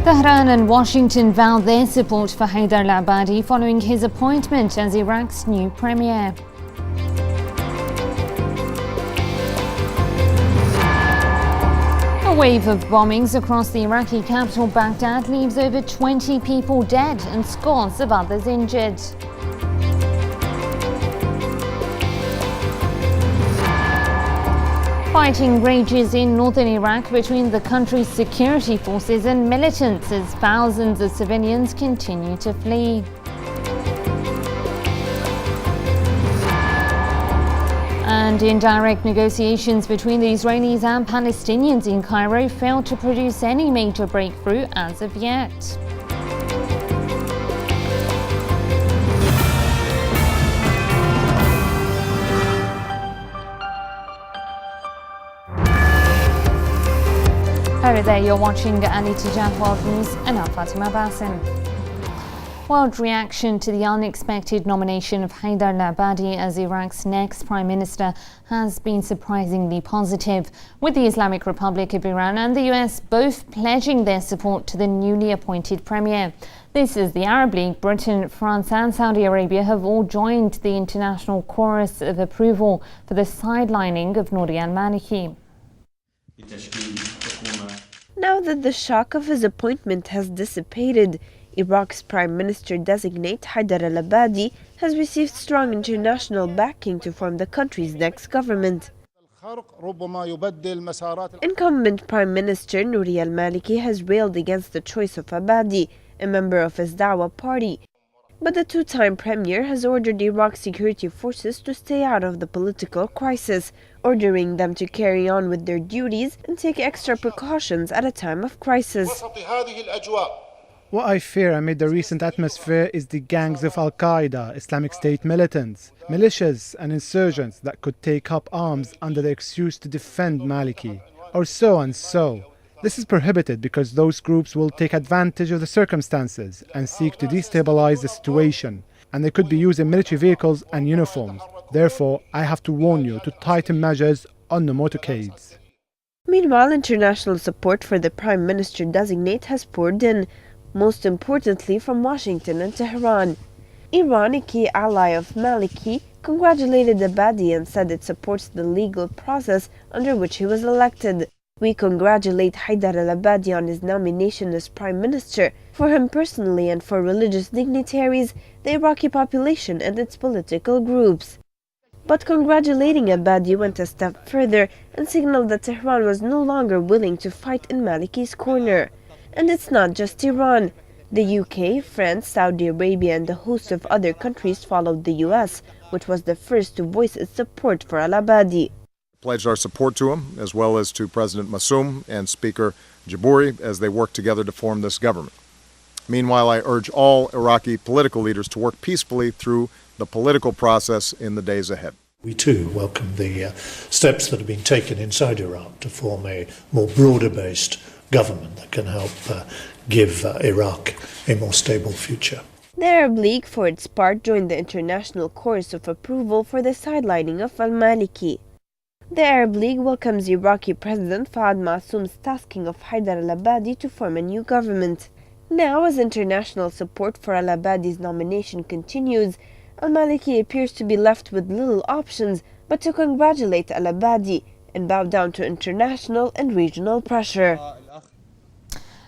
Tehran and Washington vowed their support for Haider al-Abadi following his appointment as Iraq's new premier. A wave of bombings across the Iraqi capital Baghdad leaves over 20 people dead and scores of others injured. Fighting rages in northern Iraq between the country's security forces and militants as thousands of civilians continue to flee. And indirect negotiations between the Israelis and Palestinians in Cairo failed to produce any major breakthrough as of yet. Hello there, you're watching AEE TV World News and I'm Fatima Basim. World reaction to the unexpected nomination of Haider al-Abadi as Iraq's next Prime Minister has been surprisingly positive, with the Islamic Republic of Iran and the US both pledging their support to the newly appointed Premier. This is the Arab League. Britain, France and Saudi Arabia have all joined the international chorus of approval for the sidelining of Nouri al-Maliki. Now that the shock of his appointment has dissipated, Iraq's Prime Minister-designate Haider al-Abadi has received strong international backing to form the country's next government. Incumbent Prime Minister Nouri al-Maliki has railed against the choice of Abadi, a member of his Dawa party. But the two-time premier has ordered Iraq's security forces to stay out of the political crisis, ordering them to carry on with their duties and take extra precautions at a time of crisis. What I fear amid the recent atmosphere is the gangs of Al-Qaeda, Islamic State militants, militias and insurgents that could take up arms under the excuse to defend Maliki, or so and so. This is prohibited because those groups will take advantage of the circumstances and seek to destabilize the situation, and they could be using military vehicles and uniforms. Therefore, I have to warn you to tighten measures on the motorcades. Meanwhile, international support for the Prime Minister-designate has poured in, most importantly from Washington and Tehran. Iran, a key ally of Maliki, congratulated Abadi and said it supports the legal process under which he was elected. We congratulate Haider al-Abadi on his nomination as Prime Minister. For him personally and for religious dignitaries, the Iraqi population and its political groups. But congratulating Abadi went a step further and signaled that Tehran was no longer willing to fight in Maliki's corner. And it's not just Iran. The UK, France, Saudi Arabia and a host of other countries followed the US, which was the first to voice its support for al-Abadi. Pledged our support to him, as well as to President Massoum and Speaker Jabouri as they work together to form this government. Meanwhile, I urge all Iraqi political leaders to work peacefully through the political process in the days ahead. We too welcome the steps that have been taken inside Iraq to form a more broader-based government that can help give Iraq a more stable future. The Arab League, for its part, joined the international chorus of approval for the sidelining of al-Maliki. The Arab League welcomes Iraqi President Fahd Massoum's tasking of Haider al-Abadi to form a new government. Now, as international support for al-Abadi's nomination continues, al-Maliki appears to be left with little options but to congratulate al-Abadi and bow down to international and regional pressure.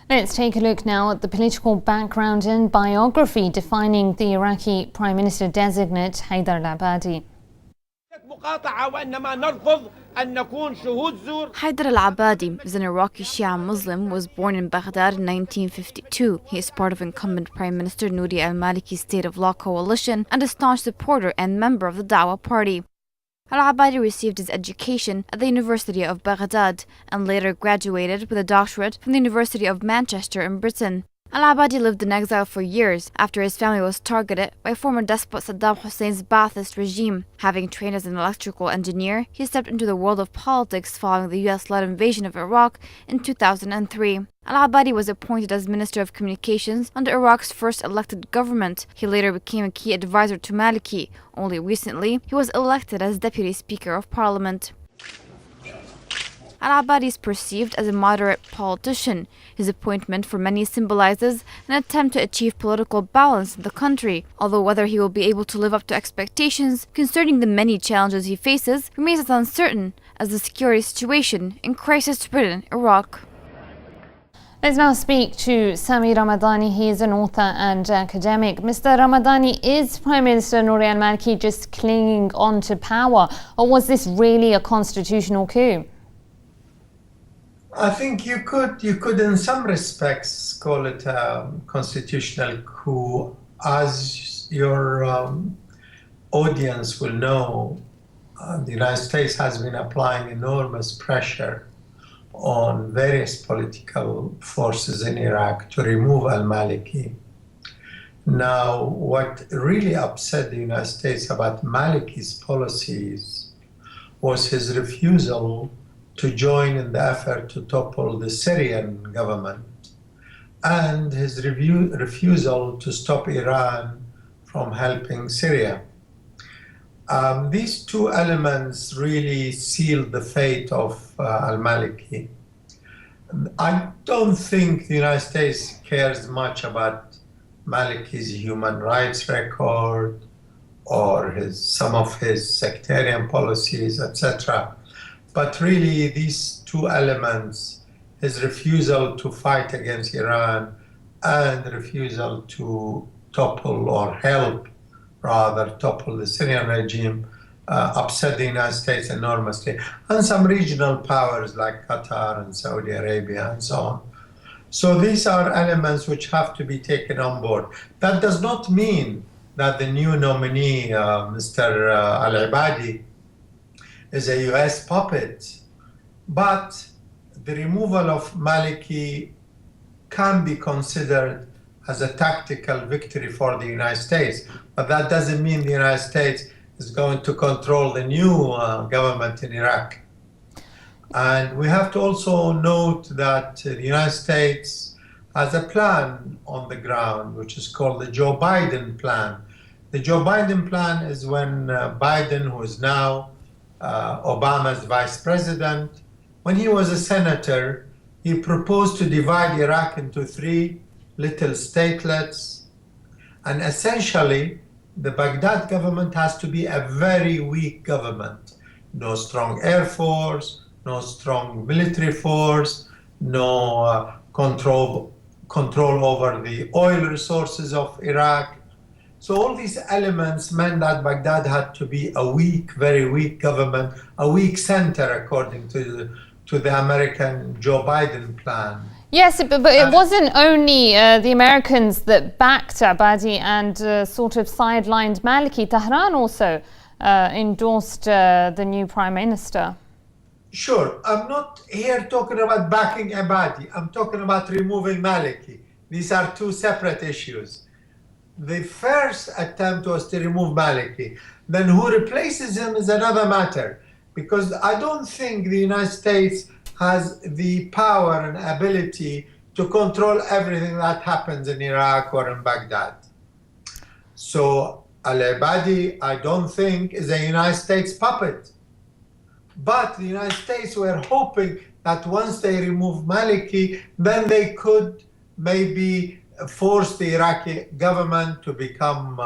Let's take a look now at the political background and biography defining the Iraqi Prime Minister-designate Haider al-Abadi. Haider al-Abadi is an Iraqi Shia Muslim, was born in Baghdad in 1952. He is part of incumbent Prime Minister Nouri al-Maliki's State of Law coalition and a staunch supporter and member of the Dawa party. Al-Abadi received his education at the University of Baghdad and later graduated with a doctorate from the University of Manchester in Britain. Al-Abadi lived in exile for years after his family was targeted by former despot Saddam Hussein's Ba'athist regime. Having trained as an electrical engineer, he stepped into the world of politics following the US-led invasion of Iraq in 2003. Al-Abadi was appointed as Minister of Communications under Iraq's first elected government. He later became a key advisor to Maliki. Only recently, he was elected as Deputy Speaker of Parliament. Al-Abadi is perceived as a moderate politician. His appointment for many symbolizes an attempt to achieve political balance in the country, although whether he will be able to live up to expectations concerning the many challenges he faces remains as uncertain as the security situation in crisis-ridden Iraq. Let's now speak to Sami Ramadani. He is an author and academic. Mr. Ramadani, is Prime Minister Nouri al-Maliki just clinging on to power, or was this really a constitutional coup? I think you could in some respects call it a constitutional coup. As your audience will know, the United States has been applying enormous pressure on various political forces in Iraq to remove al-Maliki. Now, what really upset the United States about Maliki's policies was his refusal to join in the effort to topple the Syrian government and his refusal to stop Iran from helping Syria. These two elements really sealed the fate of al-Maliki. I don't think the United States cares much about Maliki's human rights record or some of his sectarian policies, etc. But really, these two elements, his refusal to fight against Iran and refusal to topple or help rather topple the Syrian regime, upset the United States enormously, and some regional powers like Qatar and Saudi Arabia and so on. So these are elements which have to be taken on board. That does not mean that the new nominee, Mr. Al-Abadi, is a US puppet, but the removal of Maliki can be considered as a tactical victory for the United States. But that doesn't mean the United States is going to control the new government in Iraq. And we have to also note that the United States has a plan on the ground, which is called the Joe Biden plan. The Joe Biden plan is when Biden, who is now Obama's vice president, when he was a senator, he proposed to divide Iraq into 3 little statelets. And essentially, the Baghdad government has to be a very weak government. No strong air force, no strong military force, no control over the oil resources of Iraq. So all these elements meant that Baghdad had to be a weak, very weak government, a weak center, according to the American Joe Biden plan. Yes, but it wasn't only the Americans that backed Abadi and sort of sidelined Maliki. Tehran also endorsed the new prime minister. Sure. I'm not here talking about backing Abadi. I'm talking about removing Maliki. These are two separate issues. The first attempt was to remove Maliki. Then who replaces him is another matter, because I don't think the United States has the power and ability to control everything that happens in Iraq or in Baghdad. So Al-Abadi, I don't think, is a United States puppet. But the United States were hoping that once they remove Maliki, then they could maybe force the Iraqi government to become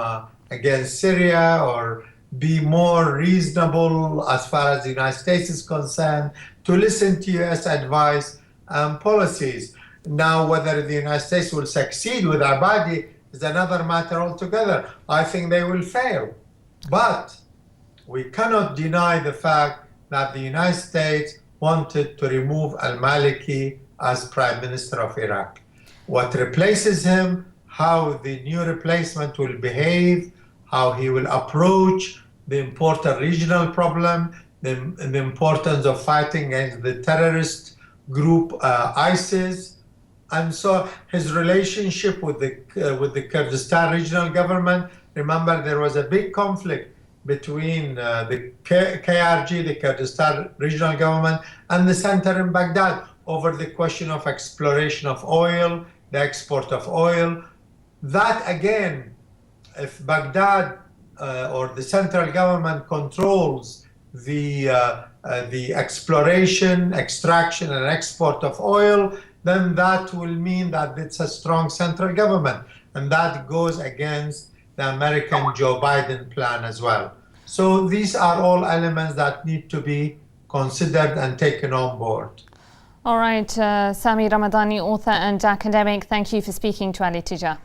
against Syria or be more reasonable as far as the United States is concerned, to listen to US advice and policies. Now, whether the United States will succeed with Abadi is another matter altogether. I think they will fail. But we cannot deny the fact that the United States wanted to remove al-Maliki as Prime Minister of Iraq. What replaces him, how the new replacement will behave, how he will approach the important regional problem, the importance of fighting against the terrorist group ISIS, and so his relationship with the Kurdistan regional government. Remember, there was a big conflict between the KRG, the Kurdistan regional government, and the center in Baghdad over the question of exploration of oil, the export of oil. That again, if Baghdad or the central government controls the the exploration, extraction, and export of oil, then that will mean that it's a strong central government. And that goes against the American Joe Biden plan as well. So these are all elements that need to be considered and taken on board. All right, Sami Ramadani, author and academic, thank you for speaking to Ali Tija.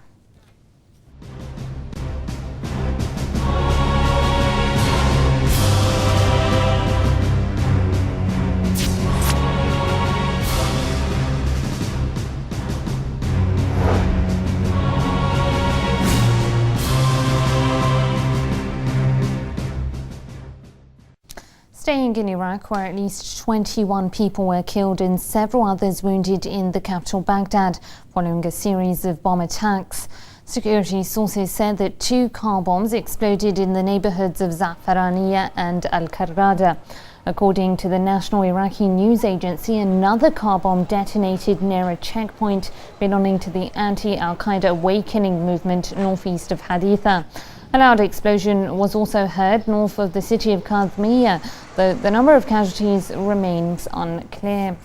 Staying in Iraq, where at least 21 people were killed and several others wounded in the capital Baghdad following a series of bomb attacks. Security sources said that 2 car bombs exploded in the neighborhoods of Za'faraniya and Al-Karrada. According to the National Iraqi News Agency, another car bomb detonated near a checkpoint belonging to the anti-Al-Qaeda Awakening movement northeast of Haditha. A loud explosion was also heard north of the city of Kazmiya, though the number of casualties remains unclear.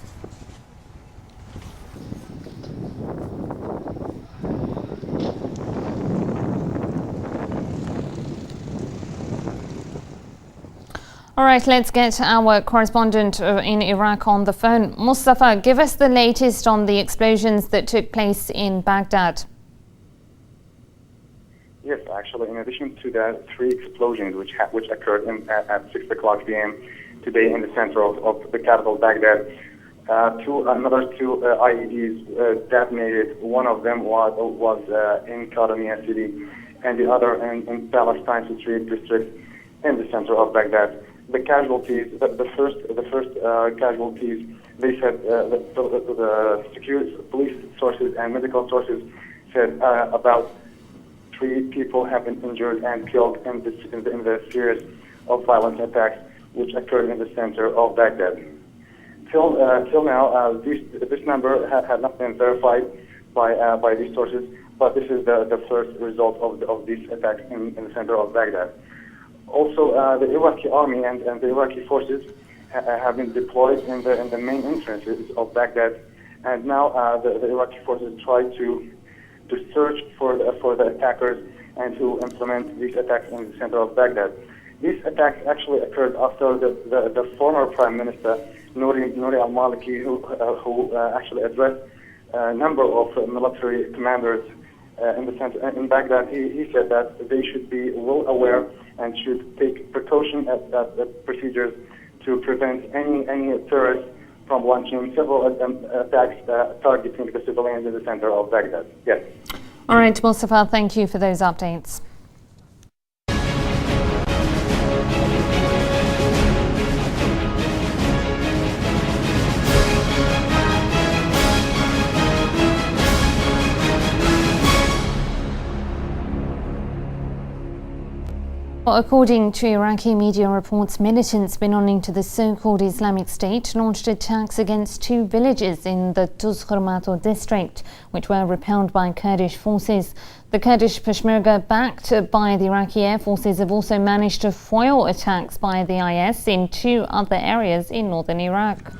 All right, let's get our correspondent in Iraq on the phone. Mustafa, give us the latest on the explosions that took place in Baghdad. Yes, actually, in addition to that, 3 explosions which occurred at 6 o'clock p.m. today in the center of the capital, Baghdad. Another 2 IEDs detonated. One of them was in Kadamiyya city, and the other in Palestine Street district in the center of Baghdad. The casualties, the first casualties, they said the security, police sources and medical sources said about 3 people have been injured and killed in the series of violent attacks which occurred in the center of Baghdad. Till now, this number had not been verified by these sources, but this is the first result of these attacks in the center of Baghdad. Also, the Iraqi army and the Iraqi forces have been deployed in the main entrances of Baghdad, and now the Iraqi forces try to search for the attackers and to implement these attacks in the center of Baghdad. These attacks actually occurred after the former Prime Minister Nouri al-Maliki, who actually addressed a number of military commanders in the center in Baghdad. He said that they should be well aware and should take precaution at procedures to prevent any terrorists from launching several attacks targeting the civilians in the center of Baghdad. Yes. All right, Mustafa, thank you for those updates. According to Iraqi media reports, militants belonging to the so-called Islamic State launched attacks against 2 villages in the Tuzkhurmato district, which were repelled by Kurdish forces. The Kurdish Peshmerga, backed by the Iraqi air forces, have also managed to foil attacks by the IS in 2 other areas in northern Iraq.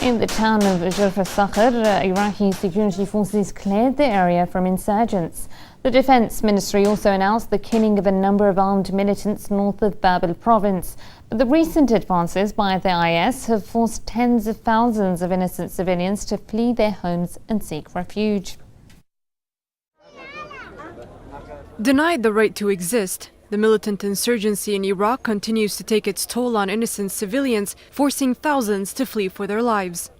In the town of Jurf al-Sakhr, Iraqi security forces cleared the area from insurgents. The Defense Ministry also announced the killing of a number of armed militants north of Babel province. But the recent advances by the IS have forced tens of thousands of innocent civilians to flee their homes and seek refuge. Denied the right to exist, the militant insurgency in Iraq continues to take its toll on innocent civilians, forcing thousands to flee for their lives.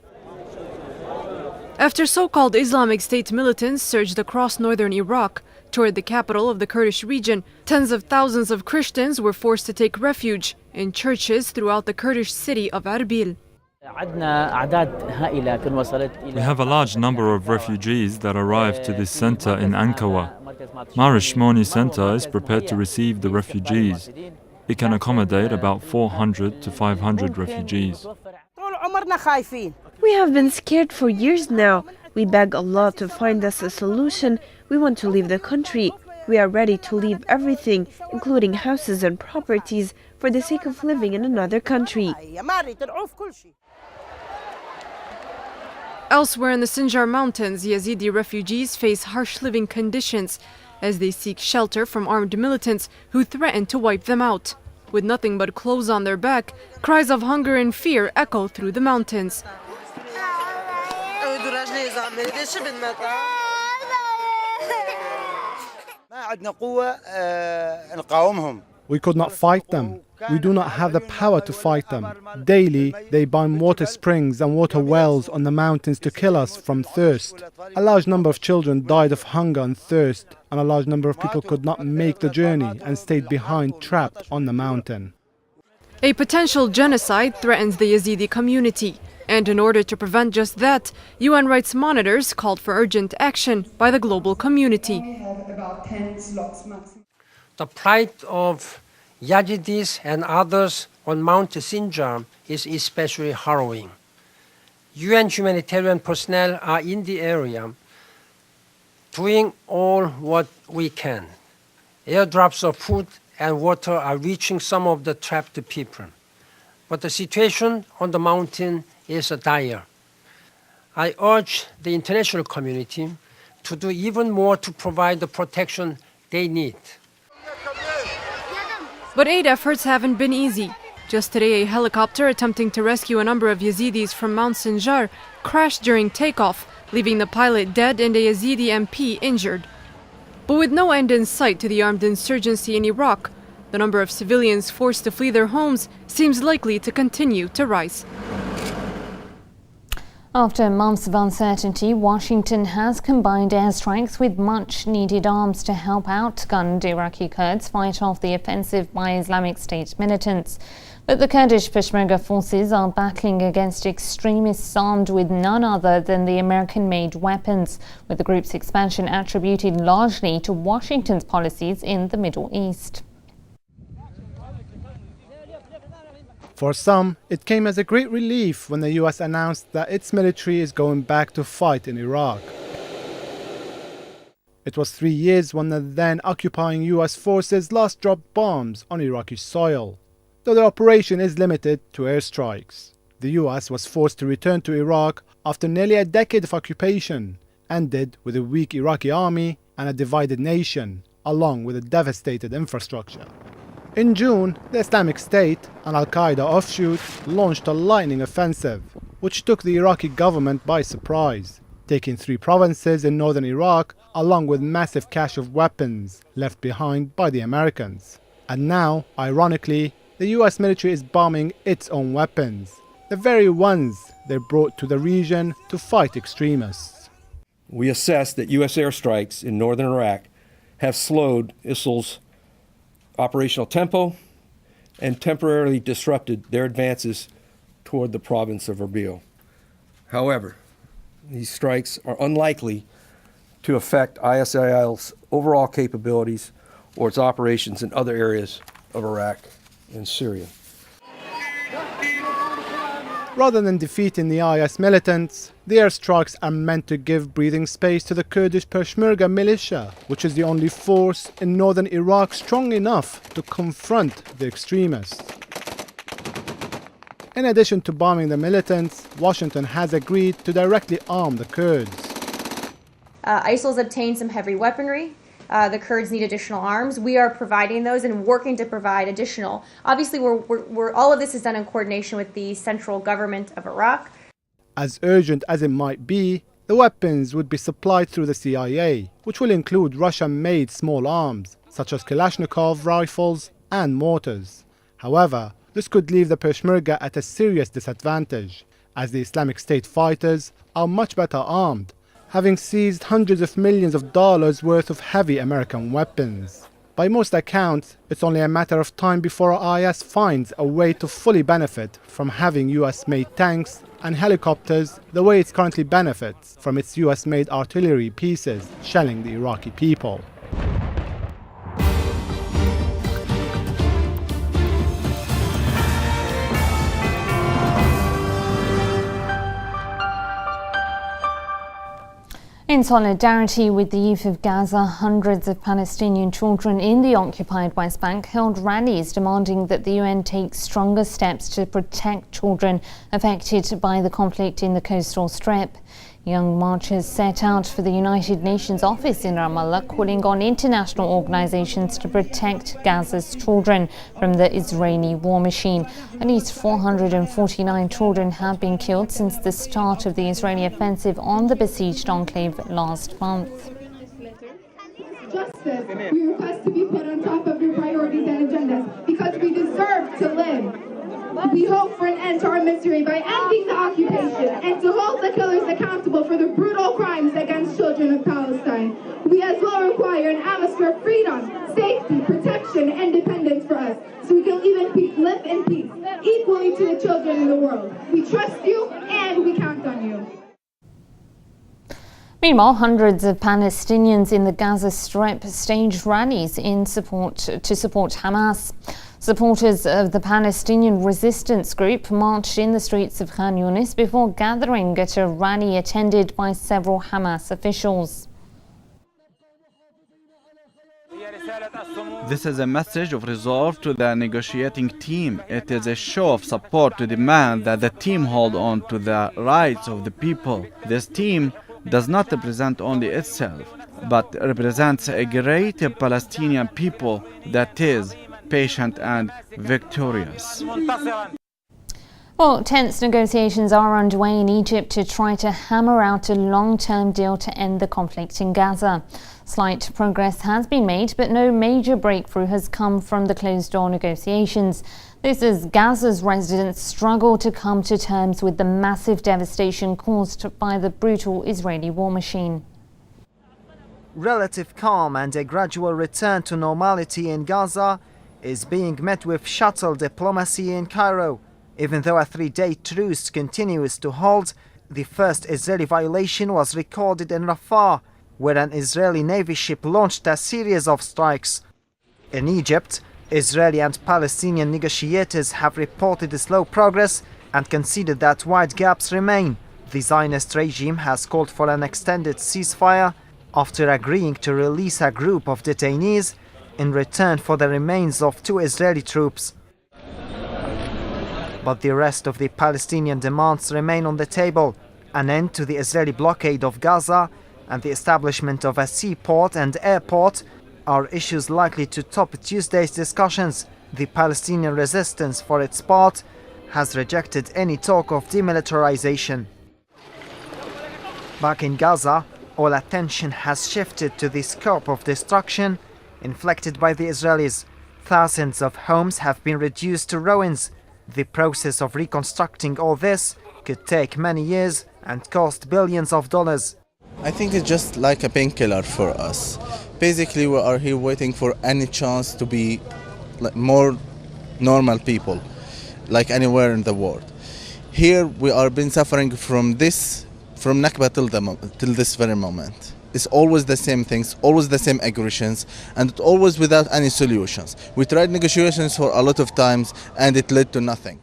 After so-called Islamic State militants surged across northern Iraq toward the capital of the Kurdish region, tens of thousands of Christians were forced to take refuge in churches throughout the Kurdish city of Erbil. We have a large number of refugees that arrived to this center in Ankawa. Marishmoni Center is prepared to receive the refugees. It can accommodate about 400 to 500 refugees. We have been scared for years now. We beg Allah to find us a solution. We want to leave the country. We are ready to leave everything, including houses and properties, for for the sake of living in another country. Elsewhere in the Sinjar Mountains, Yazidi refugees face harsh living conditions as they seek shelter from armed militants who threaten to wipe them out. With nothing but clothes on their back, cries of hunger and fear echo through the mountains. We could not fight them. We do not have the power to fight them. Daily, they bind water springs and water wells on the mountains to kill us from thirst. A large number of children died of hunger and thirst, and a large number of people could not make the journey and stayed behind, trapped on the mountain. A potential genocide threatens the Yazidi community. And in order to prevent just that, UN rights monitors called for urgent action by the global community. The plight of Yazidis and others on Mount Sinjar is especially harrowing. UN humanitarian personnel are in the area doing all what we can. Airdrops of food and water are reaching some of the trapped people. But the situation on the mountain is dire. I urge the international community to do even more to provide the protection they need. But aid efforts haven't been easy. Just today, a helicopter attempting to rescue a number of Yazidis from Mount Sinjar crashed during takeoff, leaving the pilot dead and a Yazidi MP injured. But with no end in sight to the armed insurgency in Iraq, the number of civilians forced to flee their homes seems likely to continue to rise. After months of uncertainty, Washington has combined airstrikes with much-needed arms to help outgunned Iraqi Kurds fight off the offensive by Islamic State militants. But the Kurdish Peshmerga forces are battling against extremists armed with none other than the American-made weapons, with the group's expansion attributed largely to Washington's policies in the Middle East. For some, it came as a great relief when the US announced that its military is going back to fight in Iraq. It was 3 years when the then occupying US forces last dropped bombs on Iraqi soil, though the operation is limited to airstrikes. The US was forced to return to Iraq after nearly a decade of occupation, ended with a weak Iraqi army and a divided nation, along with a devastated infrastructure. In June, the Islamic State, an al-Qaeda offshoot, launched a lightning offensive, which took the Iraqi government by surprise, taking 3 provinces in northern Iraq, along with massive cache of weapons left behind by the Americans. And now, ironically, the US military is bombing its own weapons, the very ones they brought to the region to fight extremists. We assess that US airstrikes in northern Iraq have slowed ISIL's operational tempo and temporarily disrupted their advances toward the province of Erbil. However, these strikes are unlikely to affect ISIL's overall capabilities or its operations in other areas of Iraq and Syria. Rather than defeating the IS militants, the airstrikes are meant to give breathing space to the Kurdish Peshmerga militia, which is the only force in northern Iraq strong enough to confront the extremists. In addition to bombing the militants, Washington has agreed to directly arm the Kurds. ISIL's obtained some heavy weaponry. The Kurds need additional arms. We are providing those and working to provide additional. Obviously, all of this is done in coordination with the central government of Iraq. As urgent as it might be, the weapons would be supplied through the CIA, which will include Russian-made small arms, such as Kalashnikov rifles and mortars. However, this could leave the Peshmerga at a serious disadvantage, as the Islamic State fighters are much better armed, having seized hundreds of millions of dollars worth of heavy American weapons. By most accounts, it's only a matter of time before IS finds a way to fully benefit from having US-made tanks and helicopters the way it currently benefits from its US-made artillery pieces shelling the Iraqi people. In solidarity with the youth of Gaza, hundreds of Palestinian children in the occupied West Bank held rallies demanding that the UN take stronger steps to protect children affected by the conflict in the coastal strip. Young marchers set out for the United Nations office in Ramallah, calling on international organizations to protect Gaza's children from the Israeli war machine. At least 449 children have been killed since the start of the Israeli offensive on the besieged enclave last month. Justice, we request to be put on top of your priorities and agendas because we deserve to live. We hope for an end to our misery by ending the occupation and to hold the killers accountable for the brutal crimes against children of Palestine. We as well require an atmosphere of freedom, safety, protection, and independence for us, so we can live in peace, equally to the children in the world. We trust you and we count on you. Meanwhile, hundreds of Palestinians in the Gaza Strip staged rallies to support Hamas. Supporters of the Palestinian resistance group marched in the streets of Khan Yunis before gathering at a rally attended by several Hamas officials. This is a message of resolve to the negotiating team. It is a show of support to demand that the team hold on to the rights of the people. This team does not represent only itself, but represents a great Palestinian people that is patient and victorious. Well, tense negotiations are underway in Egypt to try to hammer out a long-term deal to end the conflict in Gaza. Slight progress has been made, but no major breakthrough has come from the closed-door negotiations. This as Gaza's residents struggle to come to terms with the massive devastation caused by the brutal Israeli war machine. Relative calm and a gradual return to normality in Gaza is being met with shuttle diplomacy in Cairo. Even though a 3-day truce continues to hold, the first Israeli violation was recorded in Rafah, where an Israeli Navy ship launched a series of strikes. In Egypt, Israeli and Palestinian negotiators have reported slow progress and conceded that wide gaps remain. The Zionist regime has called for an extended ceasefire after agreeing to release a group of detainees in return for the remains of 2 Israeli troops. But the rest of the Palestinian demands remain on the table: an end to the Israeli blockade of Gaza and the establishment of a seaport and airport are issues likely to top Tuesday's discussions. The Palestinian resistance, for its part, has rejected any talk of demilitarization. Back in Gaza, all attention has shifted to the scope of destruction inflicted by the Israelis. Thousands of homes have been reduced to ruins. The process of reconstructing all this could take many years and cost billions of dollars. I think it's just like a painkiller for us. Basically, we are here waiting for any chance to be more normal people, like anywhere in the world. Here we are been suffering from Nakba till this very moment. It's always the same things, always the same aggressions, and always without any solutions. We tried negotiations for a lot of times and it led to nothing.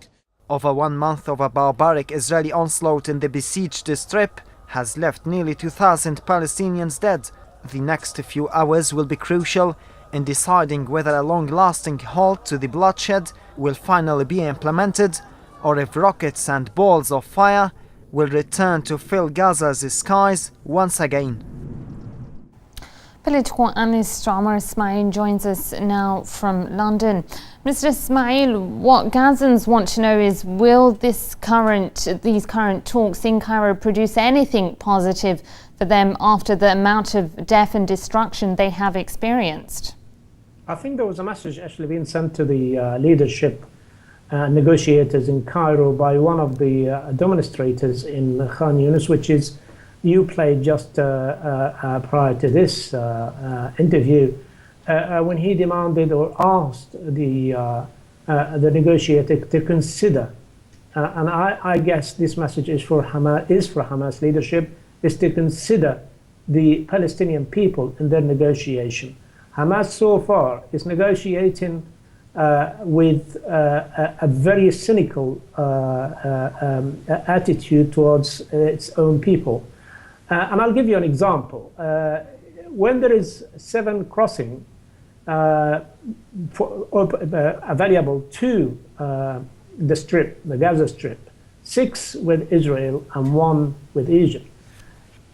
Over 1 month of a barbaric Israeli onslaught in the besieged strip has left nearly 2,000 Palestinians dead. The next few hours will be crucial in deciding whether a long-lasting halt to the bloodshed will finally be implemented, or if rockets and balls of fire will return to fill Gaza's skies once again. Political analyst Omar Ismail joins us now from London. Mr. Ismail, what Gazans want to know is, will these current talks in Cairo produce anything positive for them after the amount of death and destruction they have experienced? I think there was a message actually being sent to the leadership negotiators in Cairo by one of the demonstrators in Khan Yunis, which is you played just prior to this interview, when he demanded or asked the negotiator to consider, and I guess this message is for Hamas leadership, is to consider the Palestinian people in their negotiation. Hamas so far is negotiating with a very cynical attitude towards its own people. And I'll give you an example. When there is 7 crossing available to the Strip, the Gaza Strip, 6 with Israel and 1 with Egypt.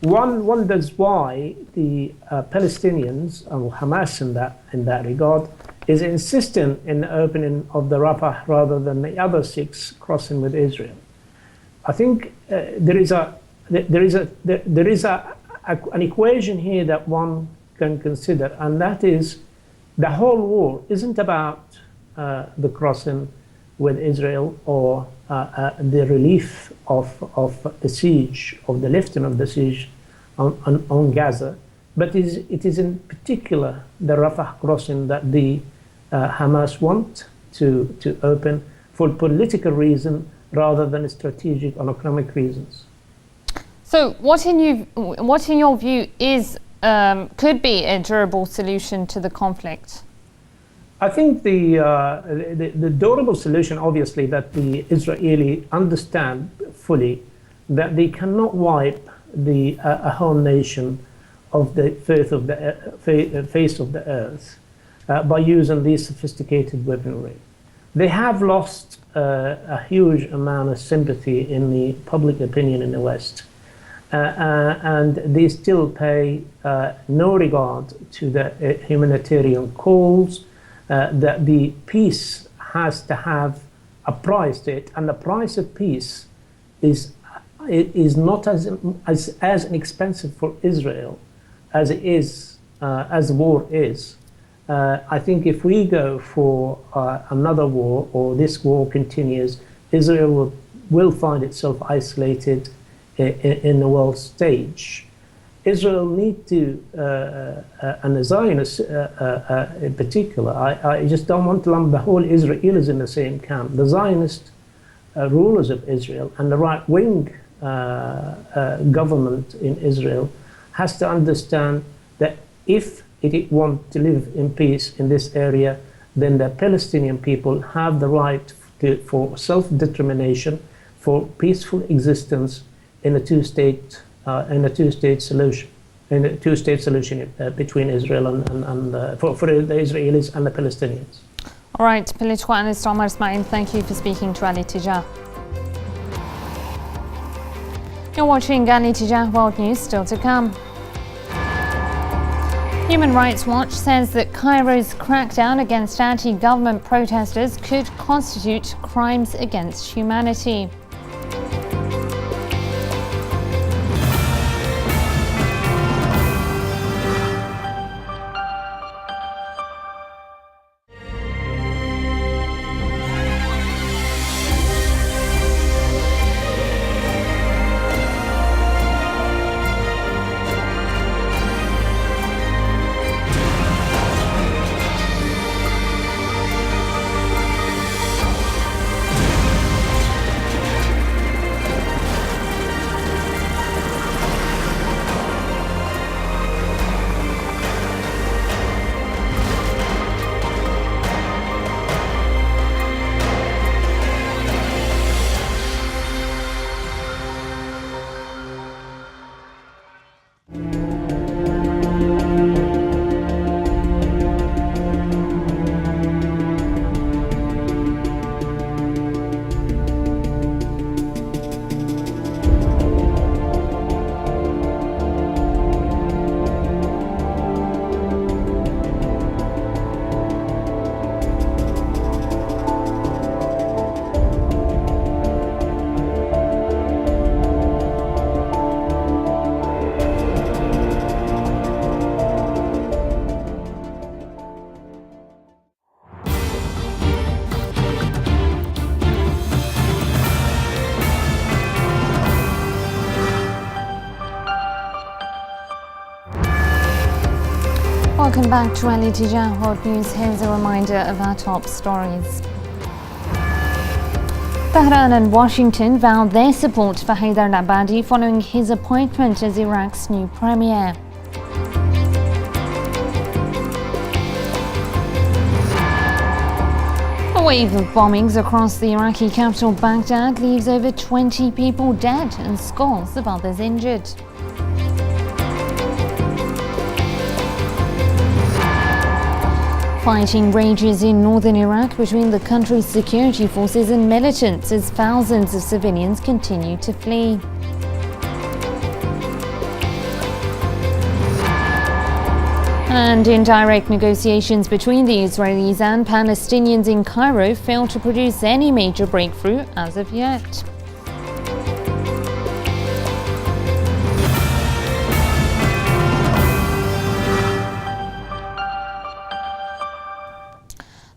One wonders why the Palestinians, or Hamas in that regard, is insistent in the opening of the Rafah rather than the other 6 crossing with Israel. I think there is an equation here that one can consider, and that is the whole war isn't about the crossing with Israel or the relief of the siege, of the lifting of the siege on Gaza, but it is in particular the Rafah crossing that the Hamas want to open for political reason rather than strategic or economic reasons. So, what in your view is could be a durable solution to the conflict? I think the durable solution, obviously, that the Israeli understand fully that they cannot wipe a whole nation of the face of the earth by using these sophisticated weaponry. They have lost a huge amount of sympathy in the public opinion in the West. And they still pay no regard to the humanitarian calls, that the peace has to have a price to it, and the price of peace is not as inexpensive for Israel as it is as war is. I think if we go for another war, or this war continues, Israel will find itself isolated in the world stage. Israel need to, and the Zionists in particular, I just don't want to lump the whole Israelis in the same camp. The Zionist rulers of Israel and the right-wing government in Israel has to understand that if it wants to live in peace in this area, then the Palestinian people have the right for self-determination, for peaceful existence in a two-state solution, between Israel and for the Israelis and the Palestinians. All right, political analyst Omar Ismail, thank you for speaking to Ali Tijah. You're watching Ali Tijah World News, still to come. Human Rights Watch says that Cairo's crackdown against anti-government protesters could constitute crimes against humanity. Welcome back to Ali Tijah World News. Here's a reminder of our top stories. Tehran and Washington vowed their support for Haider al-Abadi following his appointment as Iraq's new premier. A wave of bombings across the Iraqi capital Baghdad leaves over 20 people dead and scores of others injured. Fighting rages in northern Iraq between the country's security forces and militants as thousands of civilians continue to flee. And indirect negotiations between the Israelis and Palestinians in Cairo failed to produce any major breakthrough as of yet.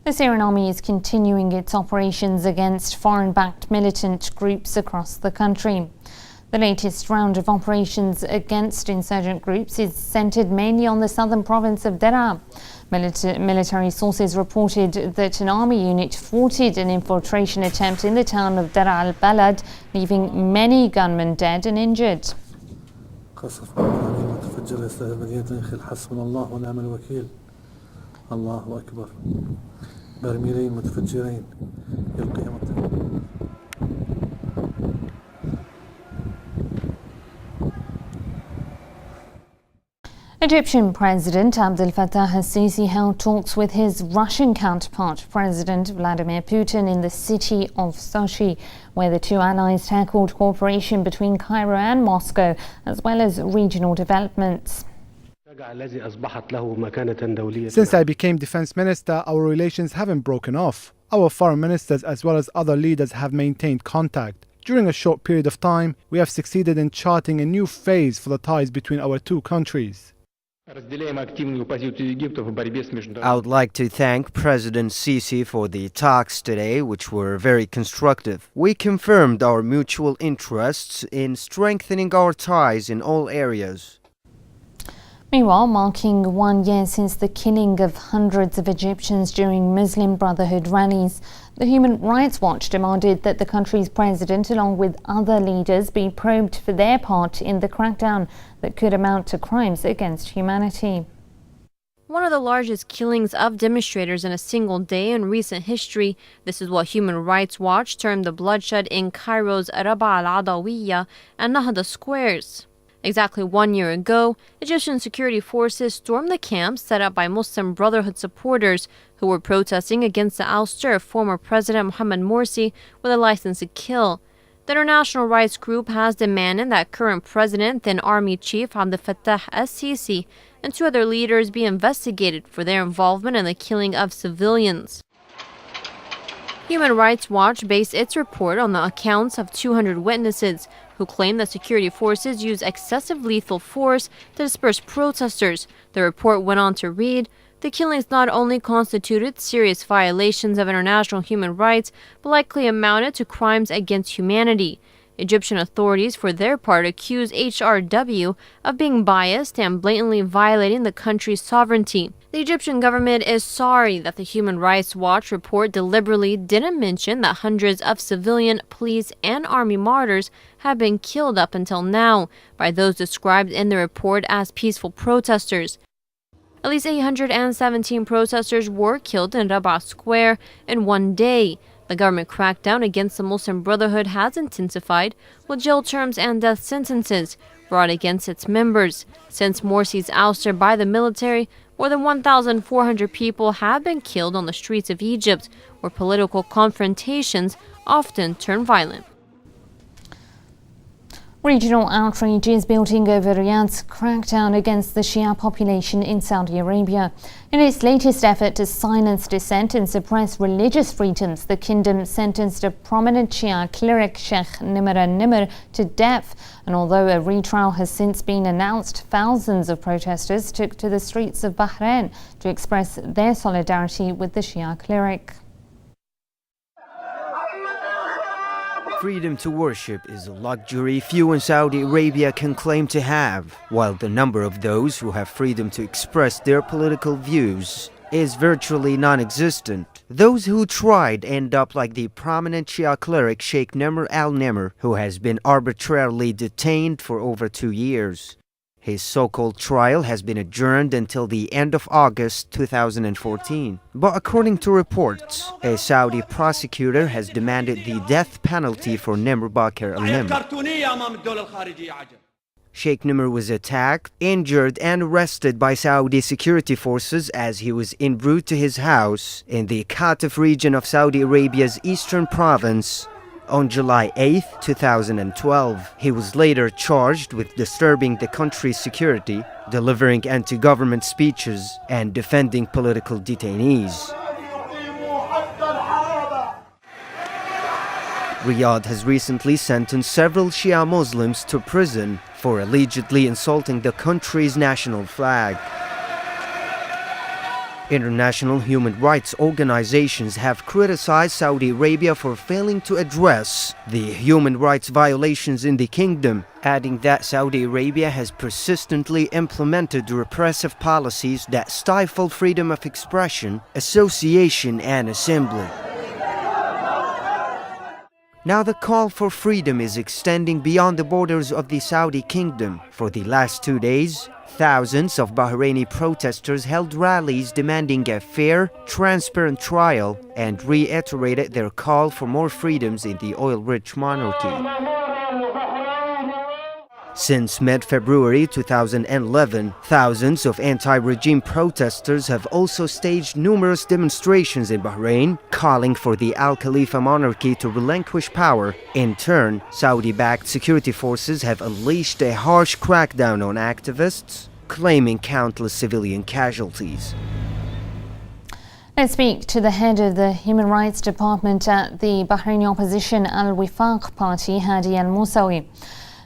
The Syrian army is continuing its operations against foreign-backed militant groups across the country. The latest round of operations against insurgent groups is centered mainly on the southern province of Daraa. Military sources reported that an army unit thwarted an infiltration attempt in the town of Daraa al-Balad, leaving many gunmen dead and injured. Egyptian President Abdel Fattah al-Sisi held talks with his Russian counterpart, President Vladimir Putin, in the city of Sochi, where the two allies tackled cooperation between Cairo and Moscow, as well as regional developments. Since I became defense minister, our relations haven't broken off. Our foreign ministers as well as other leaders have maintained contact. During a short period of time, we have succeeded in charting a new phase for the ties between our two countries. I would like to thank President Sisi for the talks today, which were very constructive. We confirmed our mutual interests in strengthening our ties in all areas. Meanwhile, marking 1 year since the killing of hundreds of Egyptians during Muslim Brotherhood rallies, the Human Rights Watch demanded that the country's president, along with other leaders, be probed for their part in the crackdown that could amount to crimes against humanity. One of the largest killings of demonstrators in a single day in recent history. This is what Human Rights Watch termed the bloodshed in Cairo's Rabaa al-Adawiyya and Nahda squares. Exactly 1 year ago, Egyptian security forces stormed the camp set up by Muslim Brotherhood supporters who were protesting against the ouster of former President Mohamed Morsi with a license to kill. The international rights group has demanded that current President, then Army Chief Abdel Fattah al-Sisi, and 2 other leaders be investigated for their involvement in the killing of civilians. Human Rights Watch based its report on the accounts of 200 witnesses who claim that security forces used excessive lethal force to disperse protesters. The report went on to read, the killings not only constituted serious violations of international human rights, but likely amounted to crimes against humanity. Egyptian authorities, for their part, accuse HRW of being biased and blatantly violating the country's sovereignty. The Egyptian government is sorry that the Human Rights Watch report deliberately didn't mention that hundreds of civilian, police, and army martyrs have been killed up until now by those described in the report as peaceful protesters. At least 817 protesters were killed in Rabaa Square in 1 day. The government crackdown against the Muslim Brotherhood has intensified, with jail terms and death sentences brought against its members. Since Morsi's ouster by the military, more than 1,400 people have been killed on the streets of Egypt, where political confrontations often turn violent. Regional outrage is building over Riyadh's crackdown against the Shia population in Saudi Arabia. In its latest effort to silence dissent and suppress religious freedoms, the kingdom sentenced a prominent Shia cleric, Sheikh Nimr al-Nimr, to death. And although a retrial has since been announced, thousands of protesters took to the streets of Bahrain to express their solidarity with the Shia cleric. Freedom to worship is a luxury few in Saudi Arabia can claim to have, while the number of those who have freedom to express their political views is virtually non-existent. Those who tried end up like the prominent Shia cleric Sheikh Nimr al-Nimr, who has been arbitrarily detained for over 2 years. His so-called trial has been adjourned until the end of August 2014. But according to reports, a Saudi prosecutor has demanded the death penalty for Nimr Bakr al-Nimr. Sheikh Nimr was attacked, injured, and arrested by Saudi security forces as he was en route to his house in the Qatif region of Saudi Arabia's eastern province on July 8, 2012. He was later charged with disturbing the country's security, delivering anti-government speeches, and defending political detainees. Riyadh has recently sentenced several Shia Muslims to prison for allegedly insulting the country's national flag. International human rights organizations have criticized Saudi Arabia for failing to address the human rights violations in the kingdom, adding that Saudi Arabia has persistently implemented repressive policies that stifle freedom of expression, association, and assembly. Now the call for freedom is extending beyond the borders of the Saudi kingdom. For the last 2 days, thousands of Bahraini protesters held rallies demanding a fair, transparent trial and reiterated their call for more freedoms in the oil-rich monarchy. Since mid-February 2011, thousands of anti-regime protesters have also staged numerous demonstrations in Bahrain, calling for the Al Khalifa monarchy to relinquish power. In turn, Saudi-backed security forces have unleashed a harsh crackdown on activists, claiming countless civilian casualties. Let's speak to the head of the Human Rights Department at the Bahraini opposition Al-Wifaq party, Hadi Al-Musawi.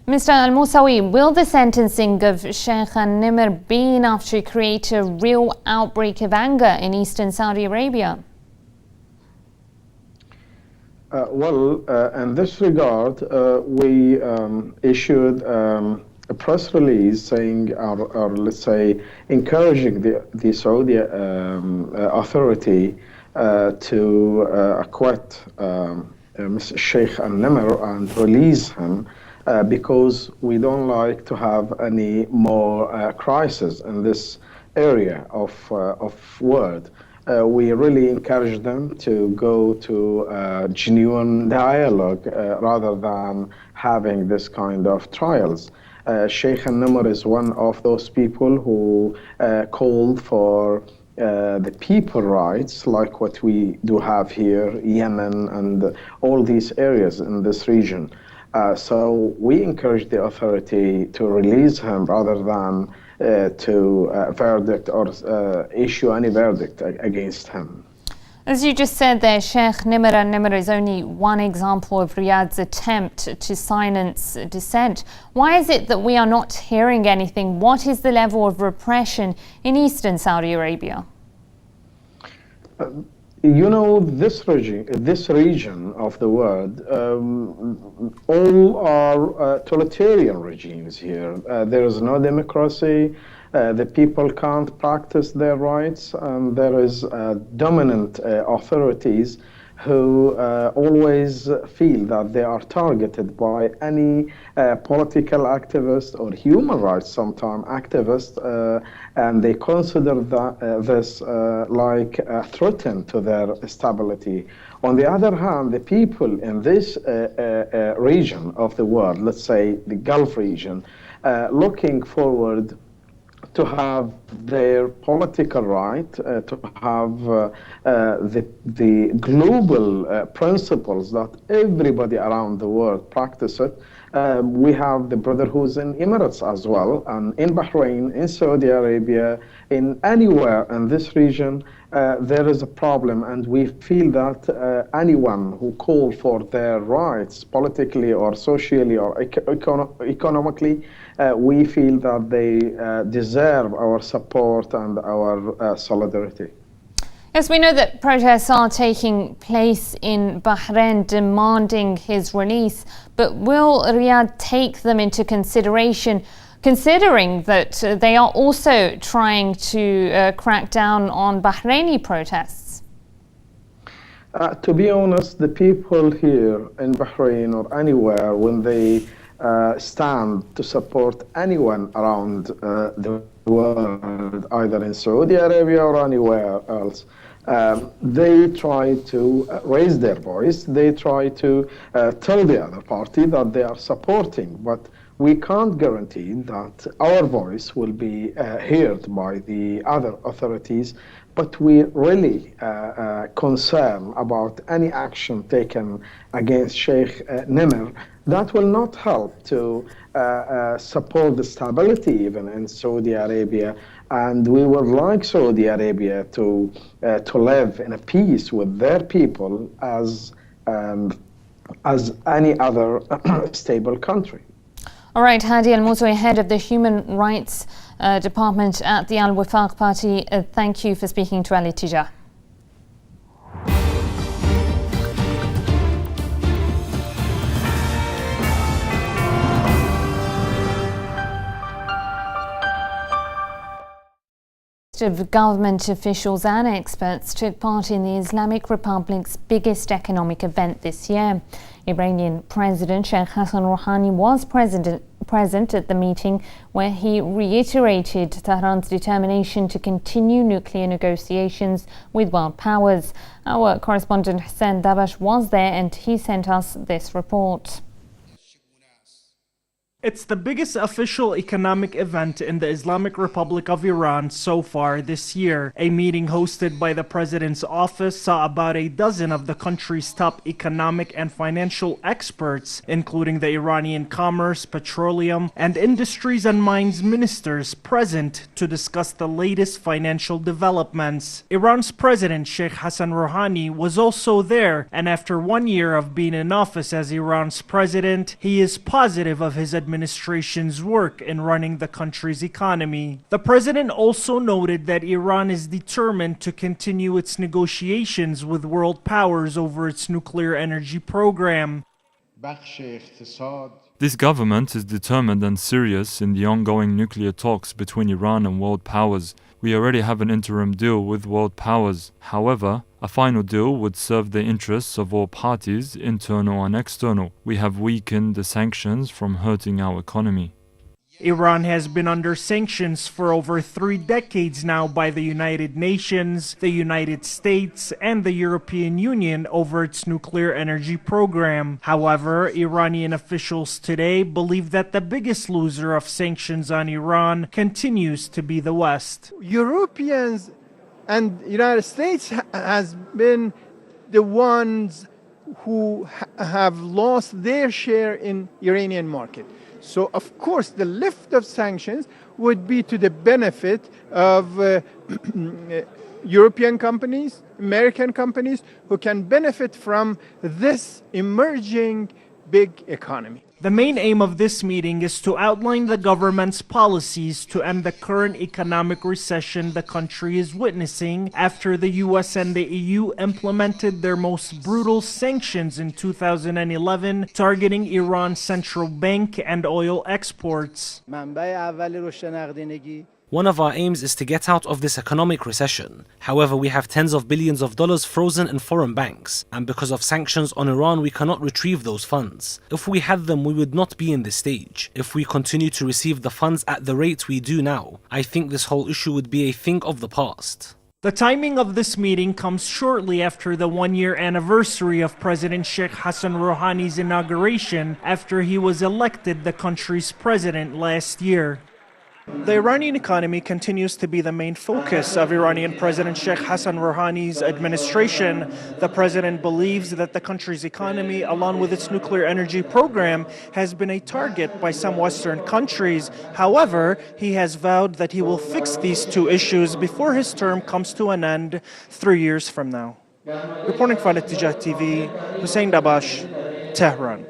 Mr. Al-Musawi, will the sentencing of Sheikh Nimr be enough to create a real outbreak of anger in eastern Saudi Arabia? In this regard, we issued a press release saying, or let's say, encouraging the Saudi authority to acquit Sheikh Nimr and release him. Because we don't like to have any more crisis in this area of world. We really encourage them to go to genuine dialogue rather than having this kind of trials. Sheikh Nimr is one of those people who called for the people rights, like what we do have here, Yemen, and all these areas in this region. So we encourage the authority to release him rather than to verdict or issue any verdict against him. As you just said there, Sheikh Nimr is only one example of Riyadh's attempt to silence dissent. Why is it that we are not hearing anything? What is the level of repression in eastern Saudi Arabia? You know, this region of the world, all are totalitarian regimes here. There is no democracy. The people can't practice their rights, and there is dominant authorities who always feel that they are targeted by any political activist or human rights sometimes activist, and they consider this like a threat to their stability. On the other hand, the people in this region of the world, let's say the Gulf region, looking forward to have their political right, to have the global principles that everybody around the world practice it. We have the brotherhoods in Emirates as well, and in Bahrain, in Saudi Arabia, in anywhere in this region, there is a problem, and we feel that anyone who calls for their rights politically or socially or economically, we feel that they deserve our support and our solidarity. Yes, we know that protests are taking place in Bahrain demanding his release, but will Riyadh take them into consideration, considering that they are also trying to crack down on Bahraini protests? To be honest, the people here in Bahrain or anywhere, when they stand to support anyone around the world, either in Saudi Arabia or anywhere else, they try to raise their voice. They try to tell the other party that they are supporting. But we can't guarantee that our voice will be heard by the other authorities, but we're really concerned about any action taken against Sheikh Nimr that will not help to support the stability even in Saudi Arabia. And we would like Saudi Arabia to live in a peace with their people as any other stable country. All right, Hadi Al-Mouswi, head of the Human Rights Department at the Al-Wifaq Party, thank you for speaking to Ali Tijah. Of government officials and experts took part in the Islamic Republic's biggest economic event this year. Iranian President Sheikh Hassan Rouhani was present at the meeting, where he reiterated Tehran's determination to continue nuclear negotiations with world powers. Our correspondent Hussein Dabash was there and he sent us this report. It's the biggest official economic event in the Islamic Republic of Iran so far this year. A meeting hosted by the president's office saw about a dozen of the country's top economic and financial experts, including the Iranian Commerce, Petroleum, and Industries and Mines ministers present to discuss the latest financial developments. Iran's president Sheikh Hassan Rouhani was also there, and after 1 year of being in office as Iran's president, he is positive of his administration's work in running the country's economy. The president also noted that Iran is determined to continue its negotiations with world powers over its nuclear energy program. This government is determined and serious in the ongoing nuclear talks between Iran and world powers. We already have an interim deal with world powers. However, a final deal would serve the interests of all parties, internal and external. We have weakened the sanctions from hurting our economy. Iran has been under sanctions for over 3 decades now by the United Nations, the United States, and the European Union over its nuclear energy program. However, Iranian officials today believe that the biggest loser of sanctions on Iran continues to be the West. Europeans and United States has been the ones who have lost their share in Iranian market. So, of course, the lift of sanctions would be to the benefit of European companies, American companies, who can benefit from this emerging big economy. The main aim of this meeting is to outline the government's policies to end the current economic recession the country is witnessing after the US and the EU implemented their most brutal sanctions in 2011, targeting Iran's central bank and oil exports. One of our aims is to get out of this economic recession. However, we have tens of billions of dollars frozen in foreign banks, and because of sanctions on Iran, we cannot retrieve those funds. If we had them, we would not be in this stage. If we continue to receive the funds at the rate we do now, I think this whole issue would be a thing of the past. The timing of this meeting comes shortly after the 1-year anniversary of President Sheikh Hassan Rouhani's inauguration after he was elected the country's president last year. The Iranian economy continues to be the main focus of Iranian President Sheikh Hassan Rouhani's administration. The president believes that the country's economy, along with its nuclear energy program, has been a target by some Western countries. However, he has vowed that he will fix these two issues before his term comes to an end 3 years from now. Reporting for AEE TV, Hussein Dabash, Tehran.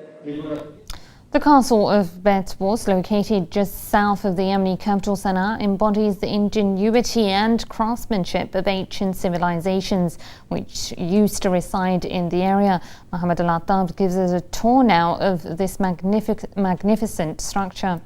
The castle of Betbos, located just south of the Yemeni capital Sana'a, embodies the ingenuity and craftsmanship of ancient civilizations which used to reside in the area. Mohammed Al-Attab gives us a tour now of this magnificent structure.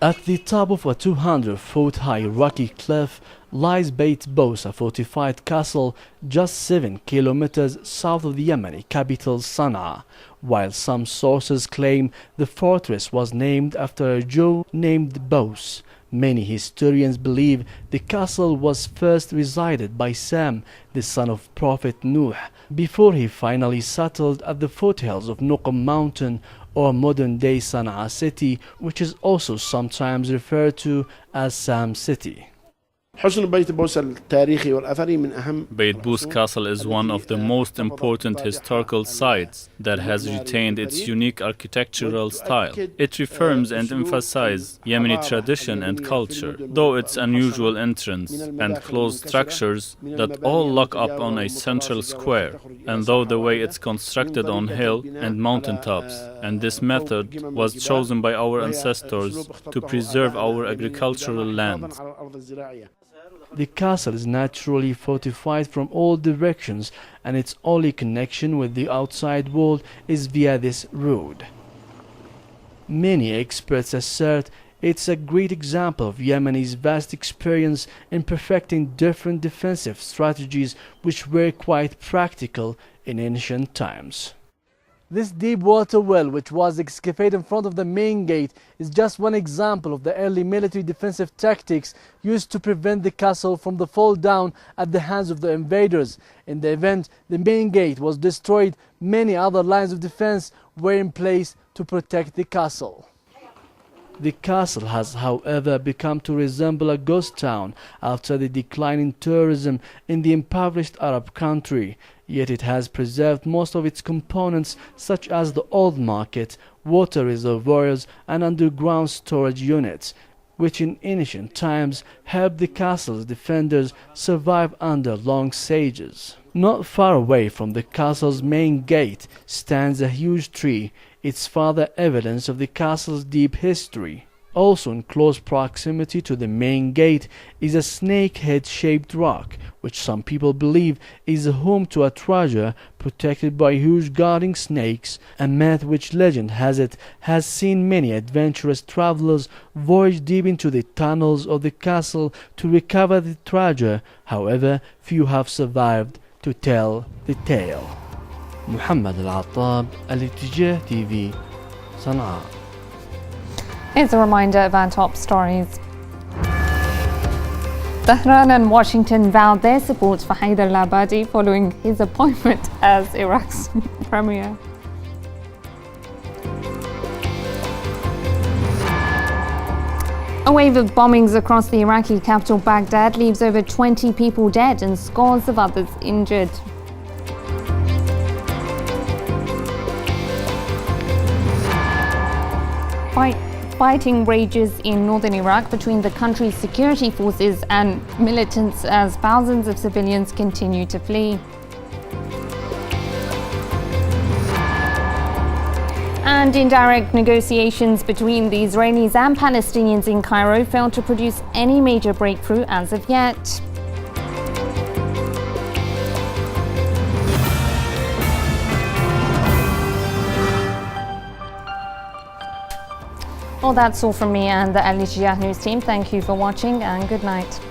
At the top of a 200-foot-high rocky cliff lies Beit Bos, a fortified castle just 7 kilometers south of the Yemeni capital Sana'a. While some sources claim the fortress was named after a Jew named Bos, many historians believe the castle was first resided by Sam, the son of Prophet Nuh, before he finally settled at the foothills of Nuqam mountain or modern-day Sana'a city, which is also sometimes referred to as Sam City. Beit Bous Castle is one of the most important historical sites that has retained its unique architectural style. It reaffirms and emphasizes Yemeni tradition and culture, though its unusual entrance and closed structures that all lock up on a central square, and though the way it's constructed on hill and mountaintops, and this method was chosen by our ancestors to preserve our agricultural land. The castle is naturally fortified from all directions, and its only connection with the outside world is via this road. Many experts assert it's a great example of Yemeni's vast experience in perfecting different defensive strategies which were quite practical in ancient times. This deep water well, which was excavated in front of the main gate, is just one example of the early military defensive tactics used to prevent the castle from the fall down at the hands of the invaders. In the event the main gate was destroyed, many other lines of defense were in place to protect the castle. The castle has, however, become to resemble a ghost town after the decline in tourism in the impoverished Arab country. Yet it has preserved most of its components, such as the old market, water reservoirs and underground storage units, which in ancient times helped the castle's defenders survive under long sieges. Not far away from the castle's main gate stands a huge tree, its further evidence of the castle's deep history. Also in close proximity to the main gate is a snake-head-shaped rock, which some people believe is home to a treasure protected by huge guarding snakes, a myth which legend has it has seen many adventurous travelers voyage deep into the tunnels of the castle to recover the treasure. However, few have survived to tell the tale. Muhammad Al-Attab, Al-Ittijah TV, Sana'a. Here's a reminder of our top stories. Tehran and Washington vowed their support for Haider al-Abadi following his appointment as Iraq's premier. A wave of bombings across the Iraqi capital Baghdad leaves over 20 people dead and scores of others injured. Fighting rages in northern Iraq between the country's security forces and militants as thousands of civilians continue to flee. And indirect negotiations between the Israelis and Palestinians in Cairo failed to produce any major breakthrough as of yet. Well, that's all from me and the Al Ittijah News team. Thank you for watching and good night.